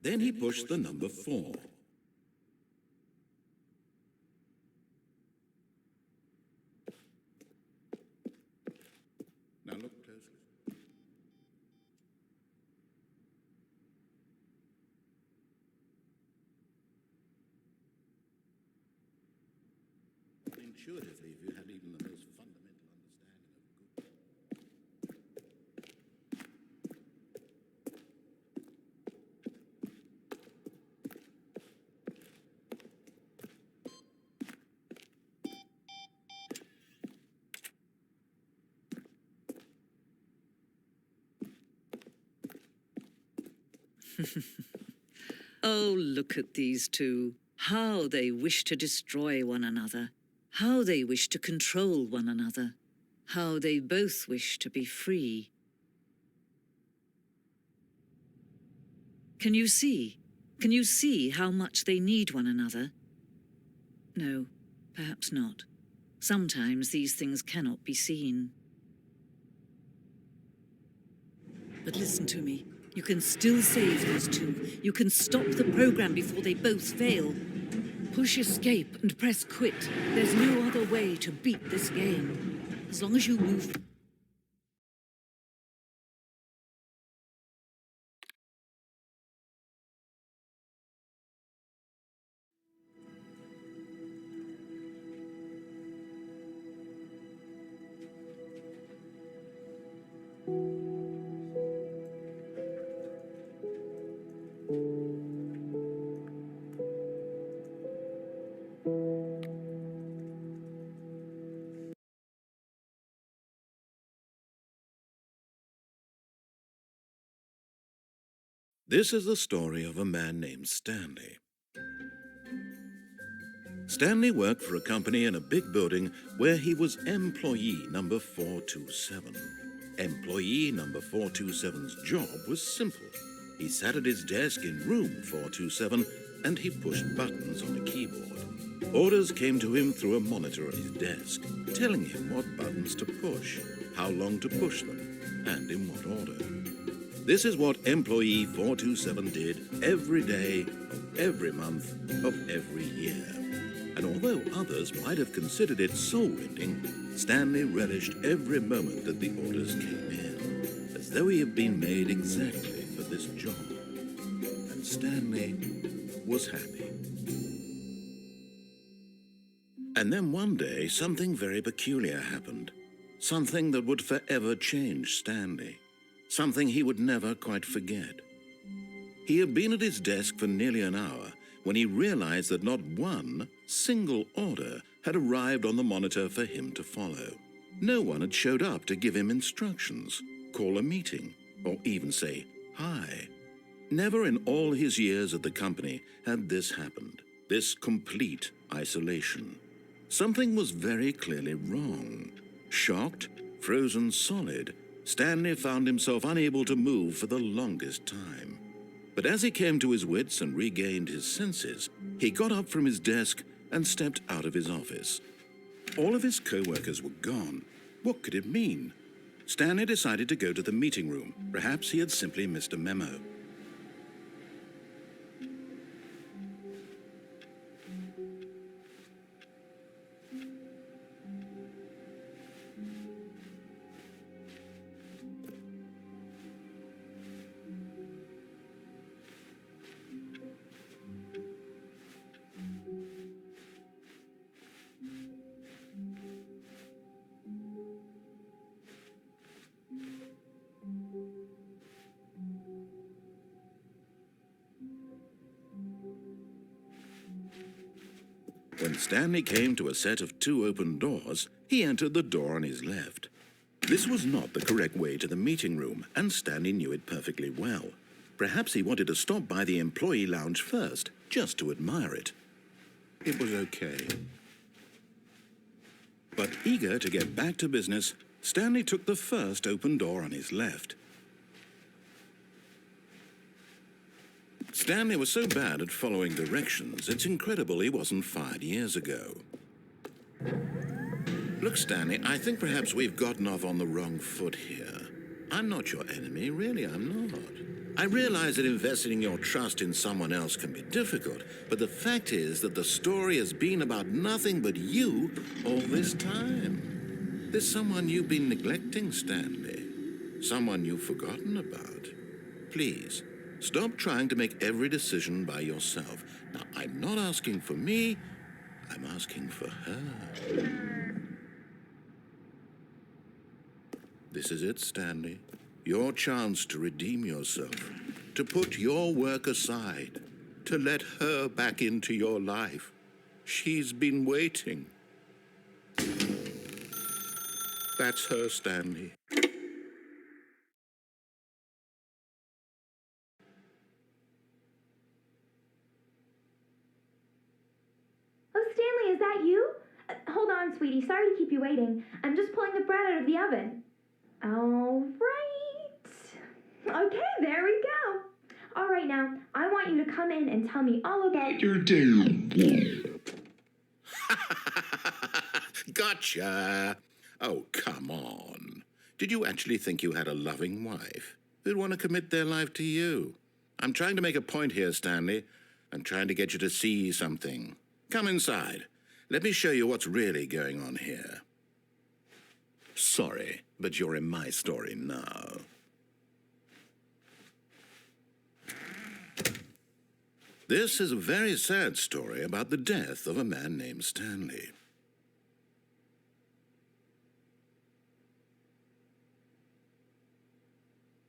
Then he pushed the number 4. Now look closely. Intuitively, if you had even the most fundamental understanding of good. Oh, look at these two. How they wish to destroy one another. How they wish to control one another. How they both wish to be free. Can you see? Can you see how much they need one another? No, perhaps not. Sometimes these things cannot be seen. But listen to me. You can still save these two. You can stop the program before they both fail. Push escape and press quit. There's no other way to beat this game. As long as you move... This is the story of a man named Stanley. Stanley worked for a company in a big building where he was employee number 427. Employee number 427's job was simple. He sat at his desk in room 427 and he pushed buttons on a keyboard. Orders came to him through a monitor on his desk, telling him what buttons to push, how long to push them, and in what order. This is what employee 427 did every day of every month of every year. And although others might have considered it soul-rending, Stanley relished every moment that the orders came in, as though he had been made exactly for this job. And Stanley was happy. And then one day, something very peculiar happened. Something that would forever change Stanley. Something he would never quite forget. He had been at his desk for nearly an hour when he realized that not one single order had arrived on the monitor for him to follow. No one had showed up to give him instructions, call a meeting, or even say hi. Never in all his years at the company had this happened, this complete isolation. Something was very clearly wrong. Shocked, frozen solid, Stanley found himself unable to move for the longest time. But as he came to his wits and regained his senses, he got up from his desk and stepped out of his office. All of his co-workers were gone. What could it mean? Stanley decided to go to the meeting room. Perhaps he had simply missed a memo. When Stanley came to a set of 2 open doors, he entered the door on his left. This was not the correct way to the meeting room, and Stanley knew it perfectly well. Perhaps he wanted to stop by the employee lounge first, just to admire it. It was okay. But eager to get back to business, Stanley took the first open door on his left. Stanley was so bad at following directions, it's incredible he wasn't fired years ago. Look, Stanley, I think perhaps we've gotten off on the wrong foot here. I'm not your enemy, really, I'm not. I realize that investing your trust in someone else can be difficult, but the fact is that the story has been about nothing but you all this time. There's someone you've been neglecting, Stanley. Someone you've forgotten about. Please, stop trying to make every decision by yourself. Now, I'm not asking for me, I'm asking for her. This is it, Stanley. Your chance to redeem yourself, to put your work aside, to let her back into your life. She's been waiting. That's her, Stanley. Oh, Stanley, is that you? Hold on, sweetie. Sorry to keep you waiting. I'm just pulling the bread out of the oven. All right. Okay, there we go. All right, now, I want you to come in and tell me all about your day. Gotcha. Oh, come on. Did you actually think you had a loving wife who'd want to commit their life to you? I'm trying to make a point here, Stanley. I'm trying to get you to see something. Come inside. Let me show you what's really going on here. Sorry, but you're in my story now. This is a very sad story about the death of a man named Stanley.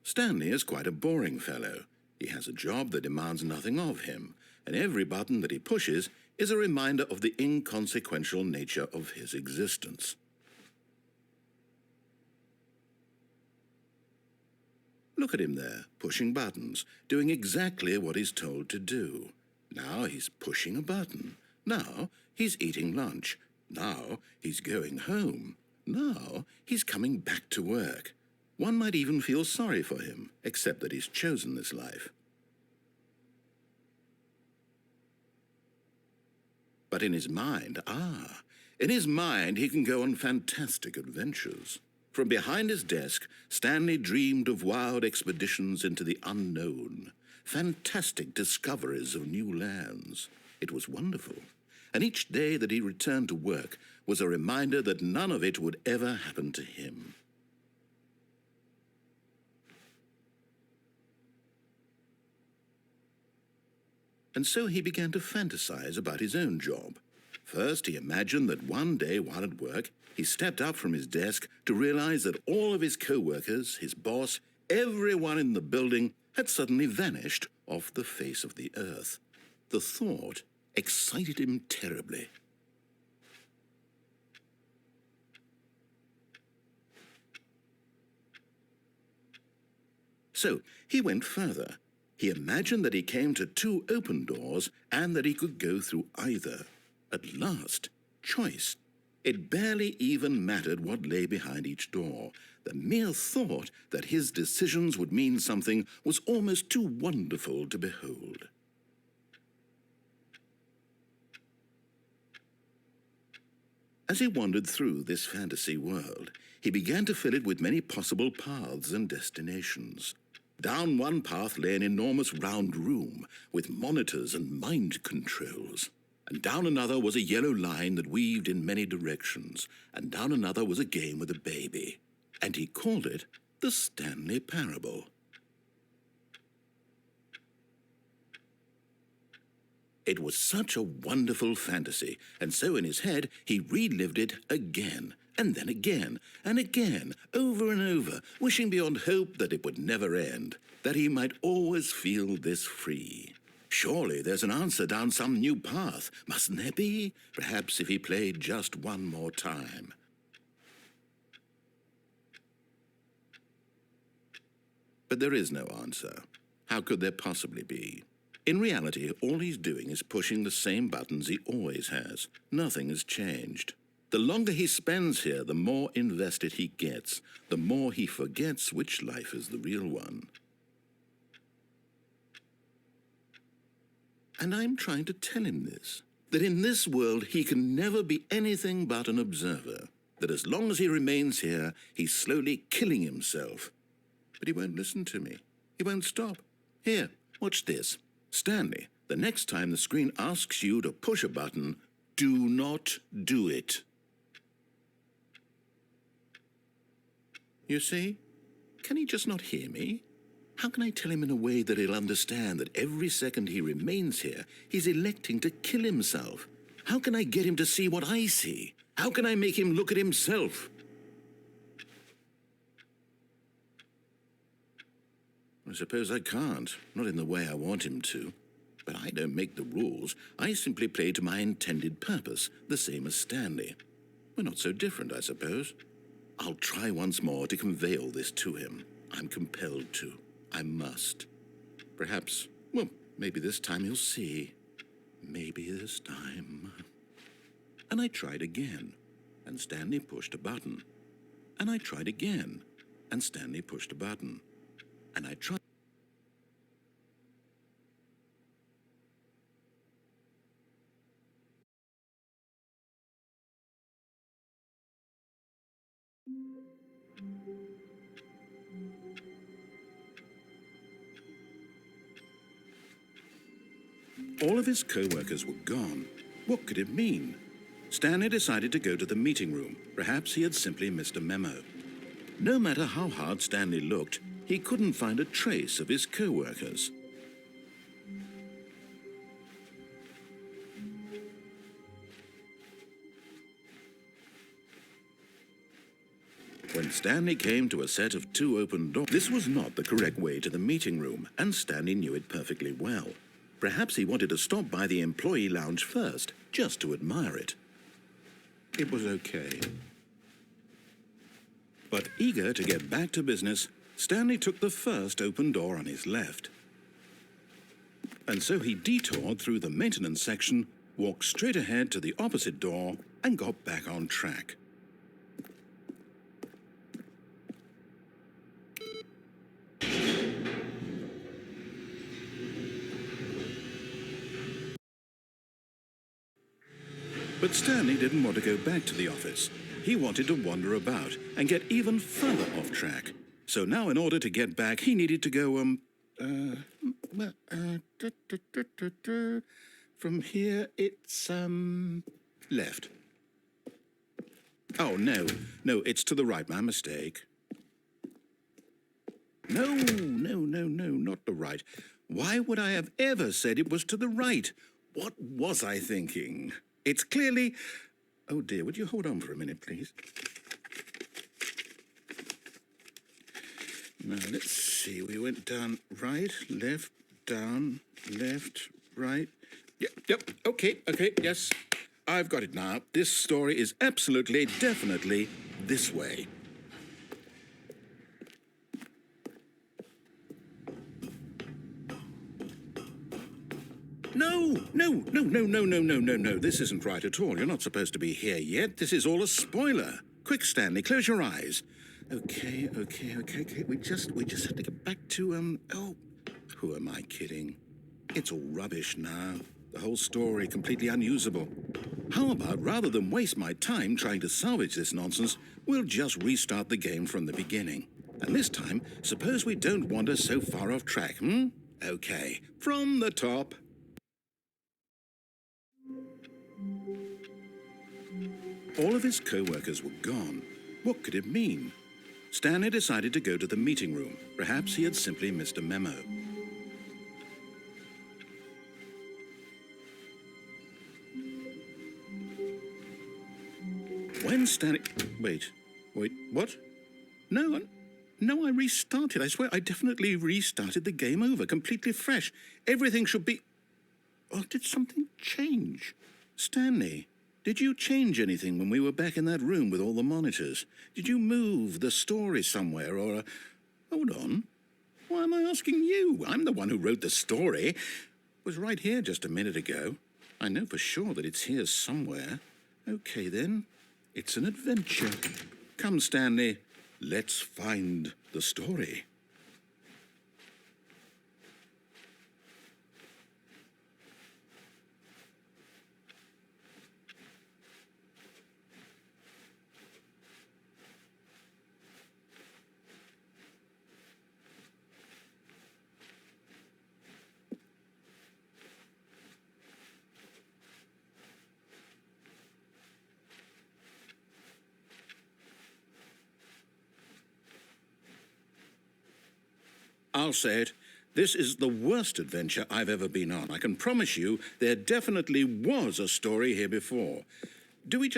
Stanley is quite a boring fellow. He has a job that demands nothing of him, and every button that he pushes is a reminder of the inconsequential nature of his existence. Look at him there, pushing buttons, doing exactly what he's told to do. Now he's pushing a button. Now he's eating lunch. Now he's going home. Now he's coming back to work. One might even feel sorry for him, except that he's chosen this life. But in his mind, he can go on fantastic adventures. From behind his desk, Stanley dreamed of wild expeditions into the unknown, fantastic discoveries of new lands. It was wonderful, and each day that he returned to work was a reminder that none of it would ever happen to him. And so he began to fantasize about his own job. First, he imagined that one day while at work, he stepped up from his desk to realize that all of his co-workers, his boss, everyone in the building had suddenly vanished off the face of the earth. The thought excited him terribly. So he went further. He imagined that he came to two open doors and that he could go through either. At last, choice. It barely even mattered what lay behind each door. The mere thought that his decisions would mean something was almost too wonderful to behold. As he wandered through this fantasy world, he began to fill it with many possible paths and destinations. Down one path lay an enormous round room with monitors and mind controls. And down another was a yellow line that weaved in many directions. And down another was a game with a baby. And he called it the Stanley Parable. It was such a wonderful fantasy, and so in his head he relived it again, and then again, and again, over and over, wishing beyond hope that it would never end, that he might always feel this free. Surely there's an answer down some new path, mustn't there be? Perhaps if he played just one more time. But there is no answer. How could there possibly be? In reality, all he's doing is pushing the same buttons he always has. Nothing has changed. The longer he spends here, the more invested he gets, the more he forgets which life is the real one. And I'm trying to tell him this, that in this world he can never be anything but an observer, that as long as he remains here, he's slowly killing himself. But he won't listen to me. He won't stop. Here, watch this. Stanley, the next time the screen asks you to push a button, do not do it. You see? Can he just not hear me? How can I tell him in a way that he'll understand that every second he remains here, he's electing to kill himself? How can I get him to see what I see? How can I make him look at himself? I suppose I can't, not in the way I want him to. But I don't make the rules. I simply play to my intended purpose, the same as Stanley. We're not so different, I suppose. I'll try once more to convey all this to him. I'm compelled to. I must. Perhaps, well, maybe this time he'll see. Maybe this time. And I tried again, and Stanley pushed a button. And I tried again, and Stanley pushed a button. And I tried. All of his co-workers were gone. What could it mean? Stanley decided to go to the meeting room. Perhaps he had simply missed a memo. No matter how hard Stanley looked, he couldn't find a trace of his co-workers. When Stanley came to a set of 2 open doors, this was not the correct way to the meeting room, and Stanley knew it perfectly well. Perhaps he wanted to stop by the employee lounge first, just to admire it. It was okay. But eager to get back to business, Stanley took the first open door on his left. And so he detoured through the maintenance section, walked straight ahead to the opposite door, and got back on track. But Stanley didn't want to go back to the office. He wanted to wander about and get even further off track. So now in order to get back, he needed to go, from here, it's, left. Oh, no, it's to the right, my mistake. No, not the right. Why would I have ever said it was to the right? What was I thinking? It's clearly... Oh, dear, would you hold on for a minute, please? Now, let's see. We went down, right, left, down, left, right. Yep, okay, yes. I've got it now. This story is absolutely, definitely this way. No. This isn't right at all. You're not supposed to be here yet. This is all a spoiler. Quick, Stanley, close your eyes. Okay. We just have to get back to, oh, who am I kidding? It's all rubbish now. The whole story completely unusable. How about, rather than waste my time trying to salvage this nonsense, we'll just restart the game from the beginning. And this time, suppose we don't wander so far off track, Okay, from the top. All of his co-workers were gone. What could it mean? Stanley decided to go to the meeting room. Perhaps he had simply missed a memo. When Stanley... Wait, what? No, I restarted. I swear, I definitely restarted the game over, completely fresh. Everything should be... Oh, did something change? Stanley, did you change anything when we were back in that room with all the monitors? Did you move the story somewhere, or... Hold on. Why am I asking you? I'm the one who wrote the story. It was right here just a minute ago. I know for sure that it's here somewhere. Okay, then. It's an adventure. Come, Stanley. Let's find the story. I'll say it. This is the worst adventure I've ever been on. I can promise you there definitely was a story here before. Do we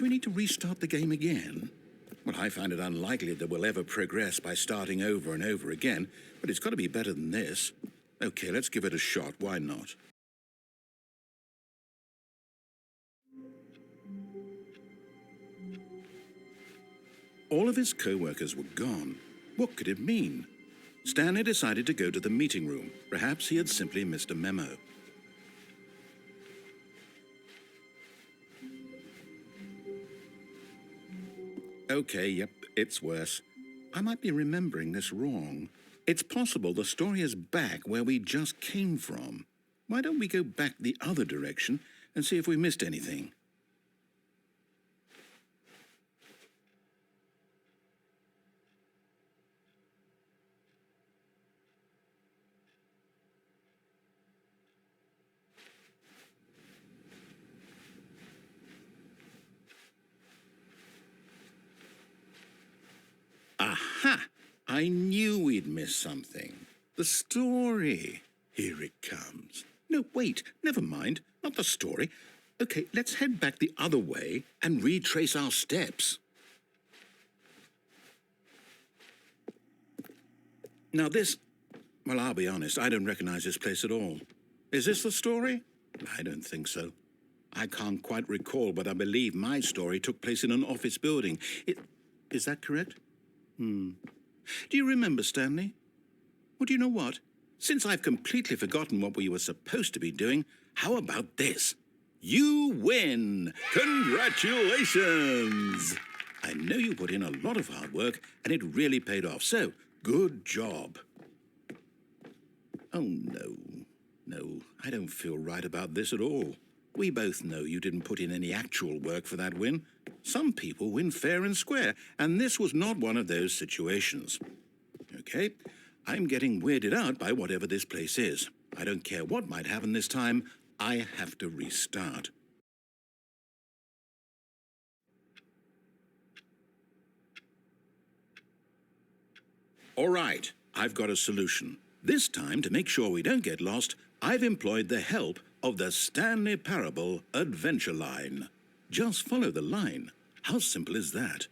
need to restart the game again? Well, I find it unlikely that we'll ever progress by starting over and over again, but it's got to be better than this. Okay, let's give it a shot. Why not? All of his co-workers were gone. What could it mean? Stanley decided to go to the meeting room. Perhaps he had simply missed a memo. Okay, yep, it's worse. I might be remembering this wrong. It's possible the story is back where we just came from. Why don't we go back the other direction and see if we missed anything? Aha! I knew we'd miss something. The story. Here it comes. No, wait, never mind. Not the story. Okay, let's head back the other way and retrace our steps. Now well, I'll be honest, I don't recognize this place at all. Is this the story? I don't think so. I can't quite recall, but I believe my story took place in an office building. Is that correct? Do you remember, Stanley? Well, do you know what? Since I've completely forgotten what we were supposed to be doing, how about this? You win! Congratulations! I know you put in a lot of hard work, and it really paid off, so good job. Oh, no. No, I don't feel right about this at all. We both know you didn't put in any actual work for that win. Some people win fair and square, and this was not one of those situations. Okay, I'm getting weirded out by whatever this place is. I don't care what might happen this time. I have to restart. All right, I've got a solution. This time, to make sure we don't get lost, I've employed the help of the Stanley Parable Adventure Line. Just follow the line. How simple is that?